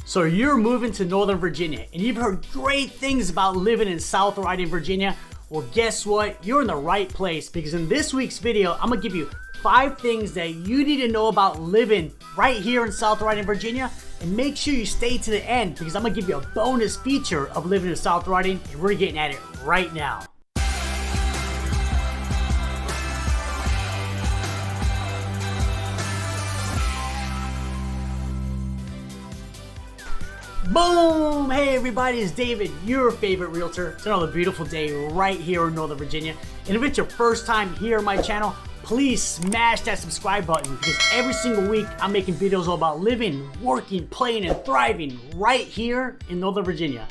So you're moving to Northern Virginia and you've heard great things about living in South Riding, Virginia. Well, guess what? You're in the right place, because in this week's video, I'm gonna give you 5 things that you need to know about living right here in South Riding, Virginia. And make sure you stay to the end, because I'm gonna give you a bonus feature of living in South Riding, and we're getting at it right now. Boom! Hey everybody, it's David, your favorite realtor. It's another beautiful day right here in Northern Virginia. And if it's your first time here on my channel, please smash that subscribe button, because every single week I'm making videos all about living, working, playing, and thriving right here in Northern Virginia.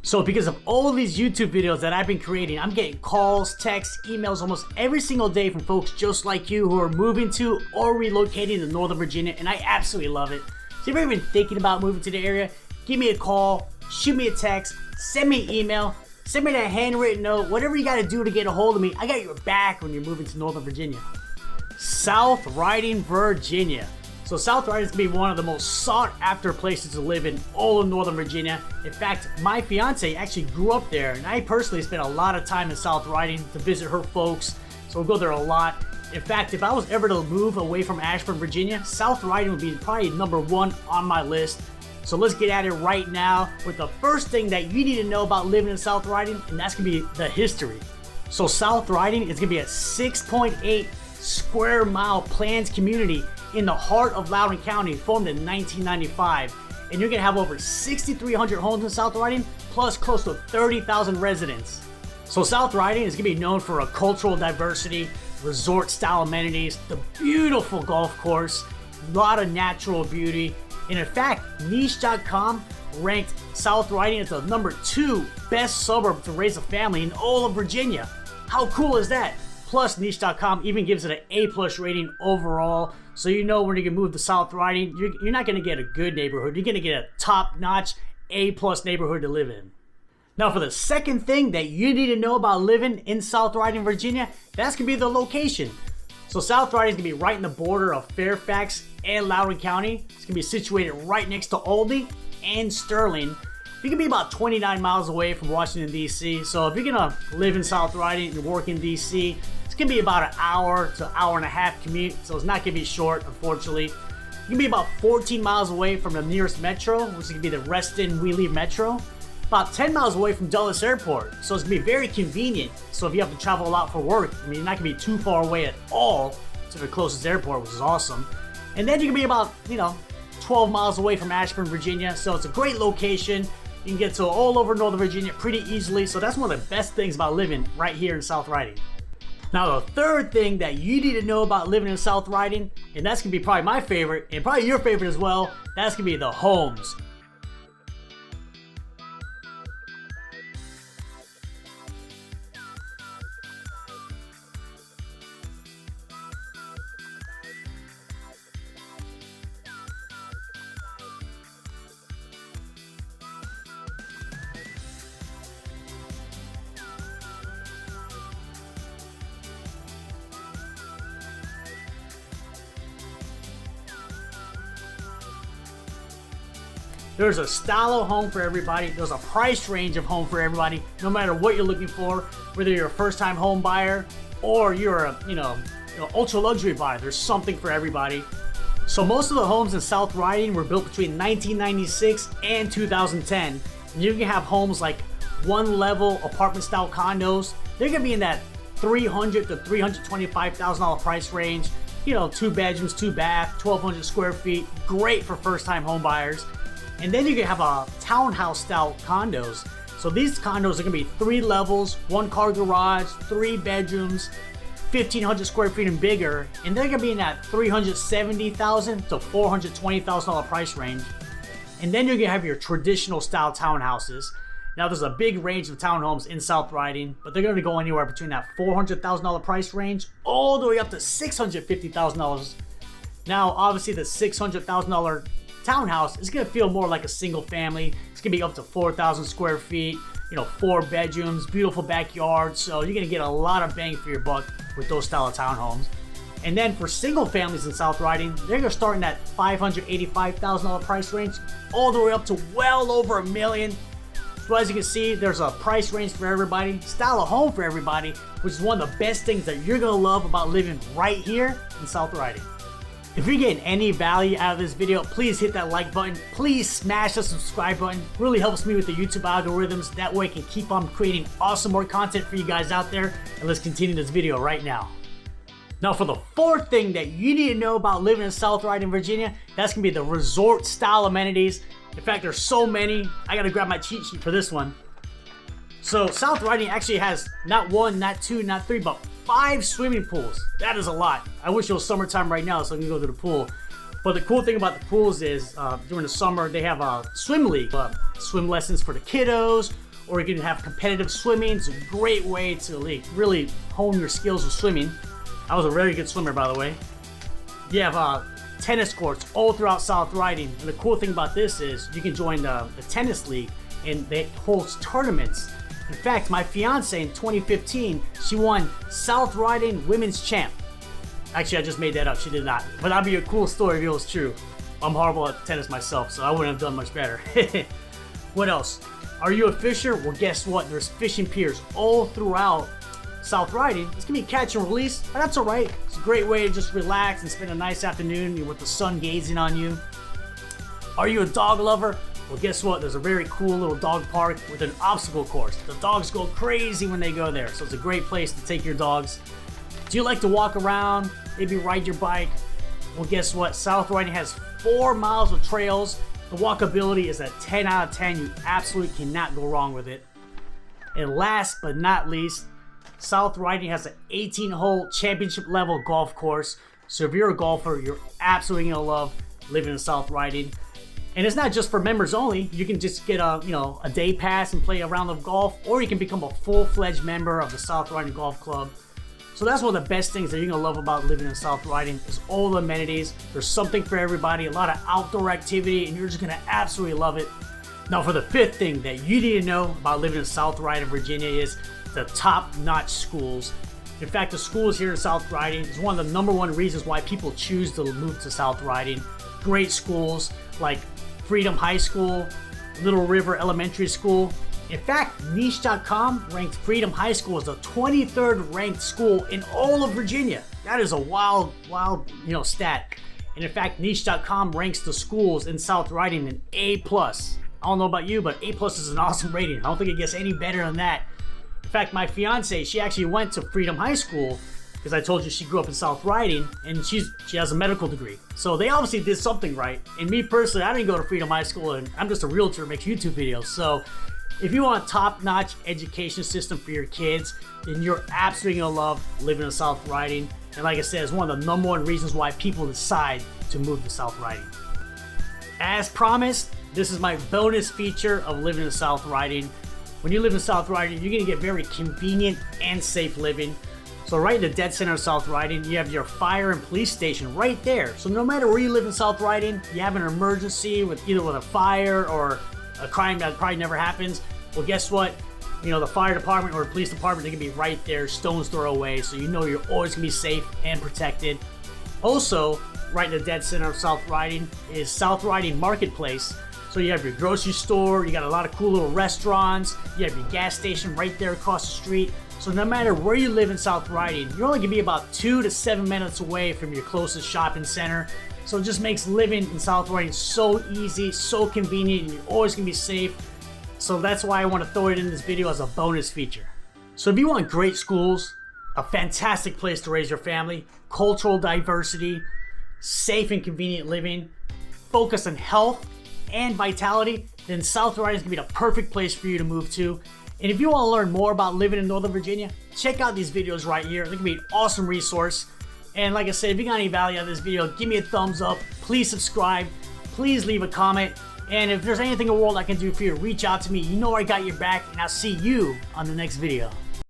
So because of all these YouTube videos that I've been creating, I'm getting calls, texts, emails almost every single day from folks just like you who are moving to or relocating to Northern Virginia, and I absolutely love it. So if you're even thinking about moving to the area, give me a call, shoot me a text, send me an email, send me that handwritten note, whatever you gotta do to get a hold of me. I got your back when you're moving to Northern Virginia. South Riding, Virginia. So South Riding is gonna be one of the most sought after places to live in all of Northern Virginia. In fact, my fiance actually grew up there, and I personally spent a lot of time in South Riding to visit her folks. So we'll go there a lot. In fact, if I was ever to move away from Ashburn, Virginia, South Riding would be probably #1 on my list. So let's get at it right now with the first thing that you need to know about living in South Riding, and that's gonna be the history. So South Riding is gonna be a 6.8 square mile planned community in the heart of Loudoun County, formed in 1995. And you're gonna have over 6,300 homes in South Riding, plus close to 30,000 residents. So South Riding is gonna be known for a cultural diversity, resort style amenities, the beautiful golf course, a lot of natural beauty. And in fact, niche.com ranked South Riding as the #2 best suburb to raise a family in all of Virginia. How cool is that? Plus, niche.com even gives it an A+ rating overall. So you know when you can move to South Riding, you're not gonna get a good neighborhood, you're gonna get a top-notch A+ neighborhood to live in. Now for the second thing that you need to know about living in South Riding, Virginia, that's gonna be the location. So South Riding is gonna be right in the border of Fairfax and Loudoun County. It's gonna be situated right next to Albany and Sterling. You can be about 29 miles away from Washington, D.C. So if you're gonna live in South Riding and work in D.C., it's gonna be about an hour to hour and a half commute. So it's not gonna be short, unfortunately. You can be about 14 miles away from the nearest metro, which is gonna be the Reston-Wheelie Metro. About 10 miles away from Dulles Airport, so it's gonna be very convenient. So if you have to travel a lot for work, I mean, you're not gonna be too far away at all to the closest airport, which is awesome. And then you're gonna be about, 12 miles away from Ashburn, Virginia. So it's a great location. You can get to all over Northern Virginia pretty easily. So that's one of the best things about living right here in South Riding. Now the third thing that you need to know about living in South Riding, and that's gonna be probably my favorite, and probably your favorite as well, that's gonna be the homes. There's a style of home for everybody. There's a price range of home for everybody, no matter what you're looking for, whether you're a first-time home buyer or you're a ultra luxury buyer. There's something for everybody. So most of the homes in South Riding were built between 1996 and 2010. And you can have homes like one-level apartment-style condos. They're gonna be in that $300,000 to $325,000 price range. 2 bedrooms, 2 bath, 1,200 square feet. Great for first-time home buyers. And then you can have a townhouse style condos. So these condos are gonna be 3 levels, 1 car garage, 3 bedrooms, 1,500 square feet and bigger. And they're gonna be in that $370,000 to $420,000 price range. And then you're gonna have your traditional style townhouses. Now there's a big range of townhomes in South Riding, but they're gonna go anywhere between that $400,000 price range all the way up to $650,000. Now obviously the $600,000 townhouse is gonna feel more like a single family. It's gonna be up to 4,000 square feet, 4 bedrooms, beautiful backyard. So you're gonna get a lot of bang for your buck with those style of townhomes. And then for single families in South Riding, they're gonna start in that $585,000 price range, all the way up to well over $1 million. So as you can see, there's a price range for everybody, style of home for everybody, which is one of the best things that you're gonna love about living right here in South Riding. If you're getting any value out of this video, please hit that like button. Please smash the subscribe button. Really helps me with the YouTube algorithms. That way I can keep on creating awesome more content for you guys out there. And let's continue this video right now. Now for the fourth thing that you need to know about living in South Riding, Virginia, that's gonna be the resort style amenities. In fact, there's so many. I gotta grab my cheat sheet for this one. So South Riding actually has not one, not two, not three, but 5 swimming pools. That is a lot. I wish it was summertime right now so I can go to the pool. But the cool thing about the pools is during the summer they have a swim league, swim lessons for the kiddos, or you can have competitive swimming. It's a great way to really hone your skills with swimming. I was a very good swimmer, by the way. You have tennis courts all throughout South Riding, and the cool thing about this is you can join the tennis league, and they host tournaments. In fact, my fiance in 2015, she won South Riding Women's Champ. Actually, I just made that up. She did not. But that'd be a cool story if it was true. I'm horrible at tennis myself, so I wouldn't have done much better. What else? Are you a fisher? Well, guess what? There's fishing piers all throughout South Riding. It's gonna be catch and release, but that's all right. It's a great way to just relax and spend a nice afternoon with the sun gazing on you. Are you a dog lover? Well, guess what? There's a very cool little dog park with an obstacle course. The dogs go crazy when they go there, so it's a great place to take your dogs. Do you like to walk around, maybe ride your bike? Well, guess what? South Riding has 4 miles of trails. The walkability is a 10 out of 10. You absolutely cannot go wrong with it. And last but not least, South Riding has an 18-hole championship level golf course. So if you're a golfer, you're absolutely gonna love living in South Riding. And it's not just for members only. You can just get a day pass and play a round of golf, or you can become a full-fledged member of the South Riding Golf Club. So that's one of the best things that you're gonna love about living in South Riding is all the amenities. There's something for everybody, a lot of outdoor activity, and you're just gonna absolutely love it. Now for the 5th thing that you need to know about living in South Riding, Virginia is the top-notch schools. In fact, the schools here in South Riding is one of the #1 reasons why people choose to move to South Riding. Great schools like Freedom High School, Little River Elementary School. In fact, niche.com ranked Freedom High School as the 23rd ranked school in all of Virginia. That is a wild, stat. And in fact, niche.com ranks the schools in South Riding an A+. I don't know about you, but A+ is an awesome rating. I don't think it gets any better than that. In fact, my fiance, she actually went to Freedom High School because I told you she grew up in South Riding, and she has a medical degree. So they obviously did something right. And me personally, I didn't go to Freedom High School, and I'm just a realtor who makes YouTube videos. So if you want a top-notch education system for your kids, then you're absolutely gonna love living in South Riding. And like I said, it's one of the #1 reasons why people decide to move to South Riding. As promised, this is my bonus feature of living in South Riding. When you live in South Riding, you're gonna get very convenient and safe living. So right in the dead center of South Riding, you have your fire and police station right there. So no matter where you live in South Riding, you have an emergency with either a fire or a crime that probably never happens. Well, guess what? The fire department or the police department, they can be right there, stone's throw away. So you know you're always gonna be safe and protected. Also, right in the dead center of South Riding is South Riding Marketplace. So you have your grocery store, you got a lot of cool little restaurants, you have your gas station right there across the street. So no matter where you live in South Riding, you're only gonna be about 2 to 7 minutes away from your closest shopping center. So it just makes living in South Riding so easy, so convenient, and you're always gonna be safe. So that's why I want to throw it in this video as a bonus feature. So if you want great schools, a fantastic place to raise your family, cultural diversity, safe and convenient living, focus on health and vitality, then South Riding is gonna be the perfect place for you to move to. And if you want to learn more about living in Northern Virginia, check out these videos right here. They're gonna be an awesome resource. And like I said, if you got any value out of this video, give me a thumbs up. Please subscribe. Please leave a comment. And if there's anything in the world I can do for you, reach out to me. You know I got your back, and I'll see you on the next video.